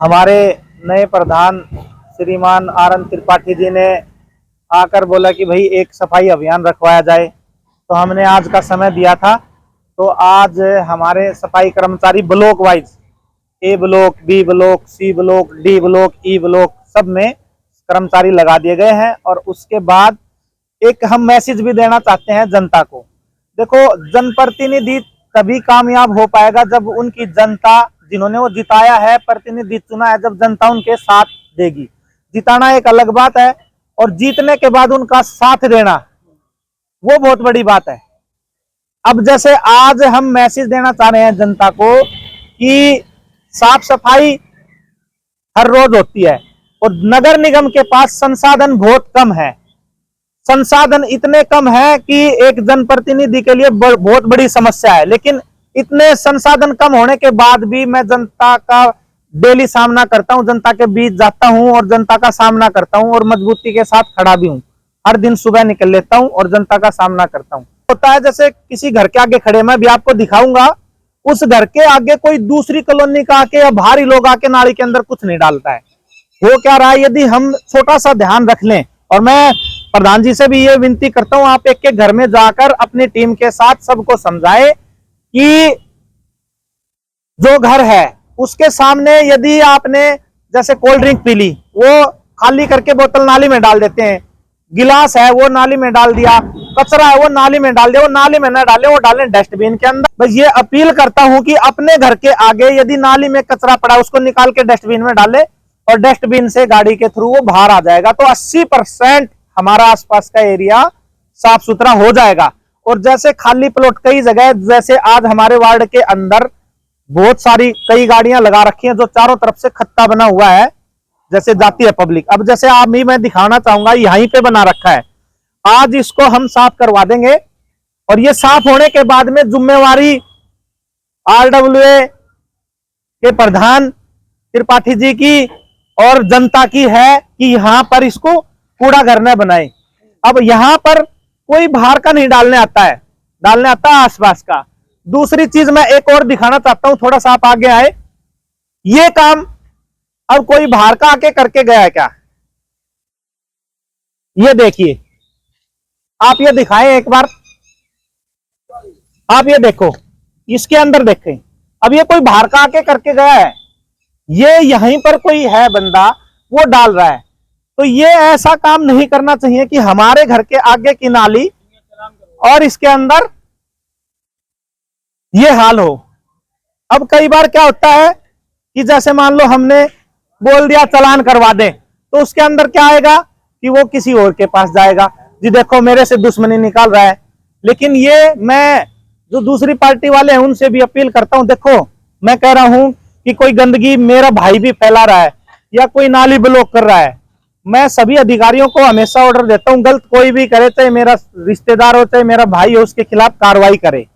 हमारे नए प्रधान श्रीमान आर.एन. त्रिपाठी जी ने आकर बोला कि भाई एक सफाई अभियान रखवाया जाए, तो हमने आज का समय दिया था। तो आज हमारे सफाई कर्मचारी block wise A block, B block, C block, D block, E block सब में कर्मचारी लगा दिए गए हैं। और उसके बाद एक हम मैसेज भी देना चाहते हैं जनता को। देखो, जनप्रतिनिधि तभी कामयाब हो पाएगा जब उनकी जनता, जिन्होंने वो जिताया है, प्रतिनिधि चुना है, जब जनता उनके साथ देगी। जिताना एक अलग बात है और जीतने के बाद उनका साथ देना वो बहुत बड़ी बात है। अब जैसे आज हम मैसेज देना चाह रहे हैं जनता को कि साफ सफाई हर रोज होती है और नगर निगम के पास संसाधन बहुत कम है। संसाधन इतने कम है कि एक जनप्रतिनिधि के लिए बहुत बड़ी समस्या है। लेकिन इतने संसाधन कम होने के बाद भी मैं जनता का डेली सामना करता हूं, जनता के बीच जाता हूं और जनता का सामना करता हूं और मजबूती के साथ खड़ा भी हूं। हर दिन सुबह निकल लेता हूं और जनता का सामना करता हूं। होता है जैसे किसी घर के आगे खड़े, मैं भी आपको दिखाऊंगा, उस घर के आगे कोई दूसरी कॉलोनी का आके या बाहरी लोग आके नाली के अंदर कुछ नहीं डालता है। हो क्या रहा है, यदि हम छोटा सा ध्यान रख लें। और मैं प्रधान जी से भी ये विनती करता हूं, आप एक एक घर में जाकर अपनी टीम के साथ सबको समझाएं कि जो घर है उसके सामने यदि आपने जैसे कोल्ड ड्रिंक पी ली, वो खाली करके बोतल नाली में डाल देते हैं, गिलास है वो नाली में डाल दिया, कचरा है वो नाली में डाल दिया, वो नाली में न डाले, वो डालें डस्टबिन के अंदर। बस ये अपील करता हूं कि अपने घर के आगे यदि नाली में कचरा पड़ा उसको निकाल के डस्टबिन में डाले और डस्टबिन से गाड़ी के थ्रू वो बाहर आ जाएगा, तो 80% हमारा आसपास का एरिया साफ सुथरा हो जाएगा। और जैसे खाली प्लॉट कई जगह, जैसे आज हमारे वार्ड के अंदर बहुत सारी कई गाड़ियां लगा रखी हैं जो चारों तरफ से खत्ता बना हुआ है, जैसे जाती है पब्लिक। अब जैसे आप भी मैं दिखाना चाहूंगा, यहीं पे बना रखा है, आज इसको हम साफ करवा देंगे। और ये साफ होने के बाद में जिम्मेवारी RWA के प्रधान त्रिपाठी जी की और जनता की है कि यहां पर इसको कूड़ा घर न बनाए। अब यहां पर कोई बाहर का नहीं डालने आता है, डालने आता है आसपास का। दूसरी चीज मैं एक और दिखाना चाहता हूं, थोड़ा सा आप आगे आए। ये काम अब कोई बाहर का आके करके गया है क्या? ये देखिए, आप ये दिखाएं एक बार, आप ये देखो, इसके अंदर देखें। अब ये कोई बाहर का आके करके गया है, ये यहीं पर कोई है बंदा, वो डाल रहा है। तो ये ऐसा काम नहीं करना चाहिए कि हमारे घर के आगे की नाली और इसके अंदर ये हाल हो। अब कई बार क्या होता है कि जैसे मान लो हमने बोल दिया चलान करवा दे, तो उसके अंदर क्या आएगा कि वो किसी और के पास जाएगा, जी देखो मेरे से दुश्मनी निकाल रहा है। लेकिन ये मैं जो दूसरी पार्टी वाले हैं उनसे भी अपील करता हूं, देखो मैं कह रहा हूं कि कोई गंदगी मेरा भाई भी फैला रहा है या कोई नाली ब्लॉक कर रहा है, मैं सभी अधिकारियों को हमेशा ऑर्डर देता हूं, गलत कोई भी करे, चाहे मेरा रिश्तेदार हो चाहे मेरा भाई हो, उसके खिलाफ कार्रवाई करे।